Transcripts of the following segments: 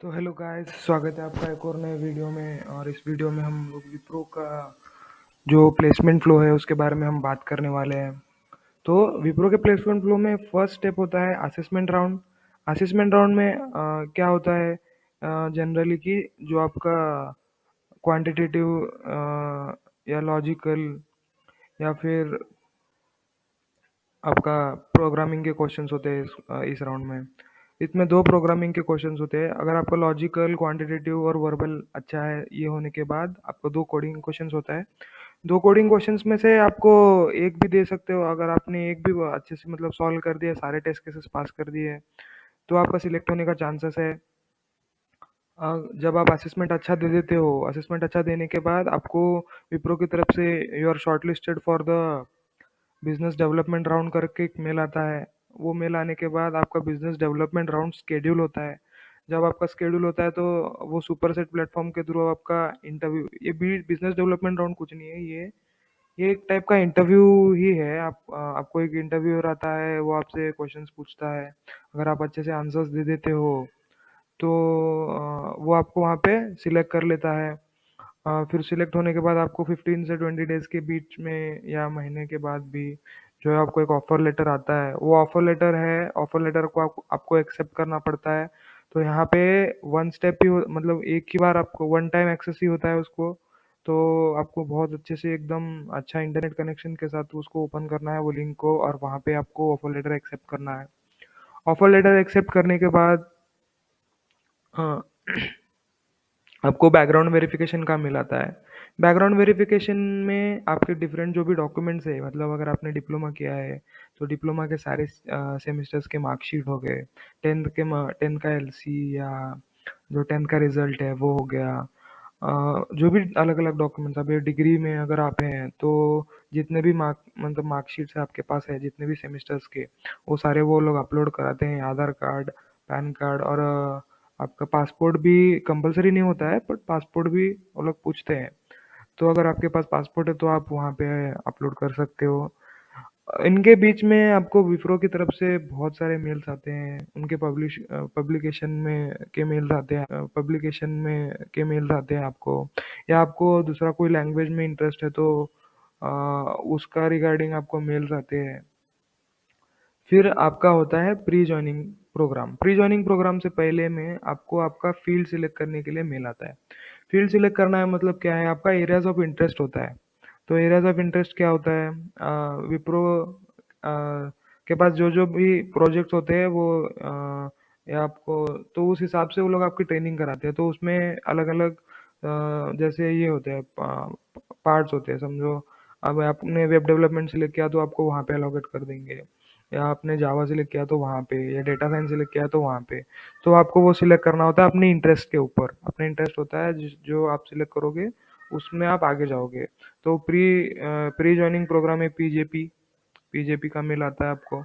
तो hello guys, स्वागत है आपका एक और नए वीडियो में। और इस वीडियो में हम लोग विप्रो का जो प्लेसमेंट फ्लो है उसके बारे में हम बात करने वाले हैं। तो विप्रो के प्लेसमेंट फ्लो में फर्स्ट स्टेप होता है असेसमेंट राउंड। असेसमेंट राउंड में क्या होता है जनरली कि जो आपका क्वांटिटेटिव या लॉजिकल या फिर आपका प्रोग्रामिंग के क्वेश्चंस होते हैं इस राउंड में। इसमें दो प्रोग्रामिंग के क्वेश्चंस होते हैं। अगर आपका लॉजिकल, क्वांटिटेटिव और वर्बल अच्छा है, ये होने के बाद आपको दो कोडिंग क्वेश्चंस होता है। दो कोडिंग क्वेश्चंस में से आपको एक भी दे सकते हो। अगर आपने एक भी अच्छे से मतलब सॉल्व कर दिया, सारे टेस्ट केसेस पास कर दिए, तो आपका सिलेक्ट होने का चांसेस है। जब आप असेसमेंट अच्छा दे देते हो, असेसमेंट अच्छा देने के बाद आपको विप्रो की तरफ से you are shortlisted for the business development round करके एक मेल आता है। वो मेल आने के बाद आपका बिजनेस डेवलपमेंट राउंड शेड्यूल होता है। जब आपका शेड्यूल होता है तो वो सुपर सेट प्लेटफॉर्म के थ्रू आपका इंटरव्यू, ये भी बिजनेस डेवलपमेंट राउंड कुछ नहीं है, ये एक टाइप का इंटरव्यू ही है। आपको एक इंटरव्यूअर आता है, वो आपसे क्वेश्चंस पूछता है। अगर आप अच्छे से आंसर्स दे देते हो तो वो आपको वहाँ पे सिलेक्ट कर लेता है। फिर सिलेक्ट होने के बाद आपको 15 से 20 डेज के बीच में या महीने के बाद भी जो है आपको एक ऑफर लेटर आता है। वो ऑफर लेटर है, ऑफर लेटर को आपको एक्सेप्ट करना पड़ता है। तो यहाँ पे वन स्टेप ही मतलब एक ही बार आपको वन टाइम एक्सेस ही होता है उसको। तो आपको बहुत अच्छे से एकदम अच्छा इंटरनेट कनेक्शन के साथ उसको ओपन करना है, वो लिंक को, और वहाँ पे आपको ऑफर लेटर एक्सेप्ट करना है। ऑफर लेटर एक्सेप्ट करने के बाद हाँ, आपको बैकग्राउंड वेरिफिकेशन का मिल आता है। बैकग्राउंड वेरिफिकेशन में आपके डिफरेंट जो भी डॉक्यूमेंट्स है, मतलब अगर आपने डिप्लोमा किया है तो डिप्लोमा के सारे सेमेस्टर्स के मार्कशीट हो गए, 10th का एलसी या जो 10th का रिजल्ट है वो हो गया। जो भी अलग अलग डॉक्यूमेंट्स, अभी डिग्री में अगर आप हैं तो जितने भी मतलब मार्कशीट्स आपके पास है, जितने भी सेमेस्टर्स के, वो सारे वो लोग अपलोड कराते हैं। आधार कार्ड, पैन कार्ड और आपका पासपोर्ट भी कंपलसरी नहीं होता है, बट पासपोर्ट भी वो लोग पूछते हैं। तो अगर आपके पास पासपोर्ट है तो आप वहाँ पे अपलोड कर सकते हो। इनके बीच में आपको विप्रो की तरफ से बहुत सारे मेल्स आते हैं, उनके पब्लिकेशन में के मेल्स आते हैं आपको। या आपको दूसरा कोई लैंग्वेज में इंटरेस्ट है तो उसका रिगार्डिंग आपको मेल्स आते हैं। फिर आपका होता है pre joining program. Pre joining program से पहले में आपको आपका फील्ड सिलेक्ट करने के लिए मेल आता है। फील्ड सिलेक्ट करना है मतलब क्या है, आपका एरियाज ऑफ इंटरेस्ट होता है। तो एरियाज ऑफ इंटरेस्ट क्या होता है, विप्रो के पास जो जो भी प्रोजेक्ट्स होते हैं वो या आपको, तो उस हिसाब से वो लोग आपकी ट्रेनिंग कराते हैं। तो उसमें अलग अलग जैसे ये होते हैं, पार्ट्स होते हैं समझो। अब आपने वेब डेवलपमेंट सिलेक्ट किया तो आपको वहाँ पे अलोकेट कर देंगे, या आपने जावा सिलेक्ट किया तो वहाँ पे, या डेटा साइंस सिलेक्ट किया तो वहाँ पे। तो आपको वो सिलेक्ट करना होता है अपने इंटरेस्ट के ऊपर। अपने इंटरेस्ट होता है जो आप सिलेक्ट करोगे उसमें आप आगे जाओगे। तो प्री जॉइनिंग प्रोग्राम में पीजेपी का मेल आता है आपको।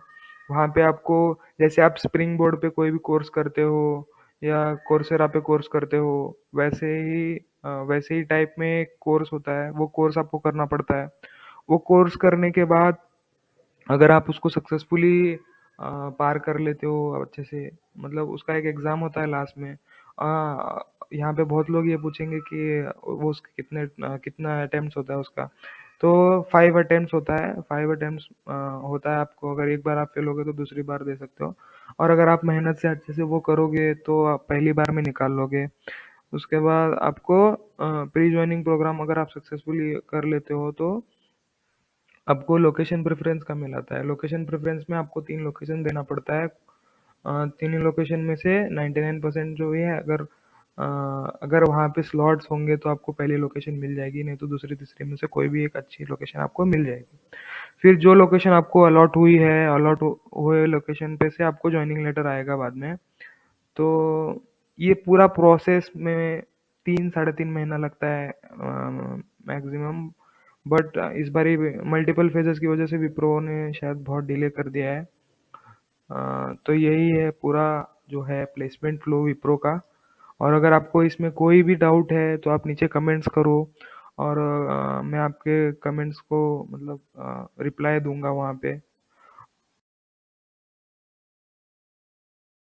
वहाँ पे आपको, जैसे आप स्प्रिंग बोर्ड पे कोई भी कोर्स करते हो या कोर्सेरा पे कोर्स करते हो, वैसे ही टाइप में एक कोर्स होता है, वो कोर्स आपको करना पड़ता है। वो कोर्स करने के बाद अगर आप उसको सक्सेसफुली पार कर लेते हो अच्छे से, मतलब उसका एक एग्ज़ाम होता है लास्ट में। यहाँ पे बहुत लोग ये पूछेंगे कि वो उसके कितना अटेम्प्ट्स होता है उसका। तो 5 अटेम्प्ट्स होता है, 5 अटेम्प्ट्स होता है आपको। अगर एक बार आप फेल हो गए तो दूसरी बार दे सकते हो, और अगर आप मेहनत से अच्छे से वो करोगे तो आप पहली बार में निकाल लोगे। उसके बाद आपको प्री जॉइनिंग प्रोग्राम अगर आप सक्सेसफुली कर लेते हो तो आपको लोकेशन प्रेफरेंस का मिल आता है। लोकेशन प्रेफरेंस में आपको 3 लोकेशन देना पड़ता है। तीनों लोकेशन में से 99% जो है, अगर वहाँ पे स्लॉट्स होंगे तो आपको पहली लोकेशन मिल जाएगी, नहीं तो दूसरी तीसरी में से कोई भी एक अच्छी लोकेशन आपको मिल जाएगी। फिर जो लोकेशन आपको अलॉट हुई है, हुए लोकेशन पे से आपको ज्वाइनिंग लेटर आएगा बाद में। तो ये पूरा प्रोसेस में 3 साढ़े 3 महीना लगता है मैक्सिमम। बट इस बारी मल्टीपल फेजेस की वजह से विप्रो ने शायद बहुत डिले कर दिया है। तो यही है पूरा जो है प्लेसमेंट फ्लो विप्रो का। और अगर आपको इसमें कोई भी डाउट है तो आप नीचे कमेंट्स करो, और मैं आपके कमेंट्स को मतलब रिप्लाई दूंगा वहाँ पे।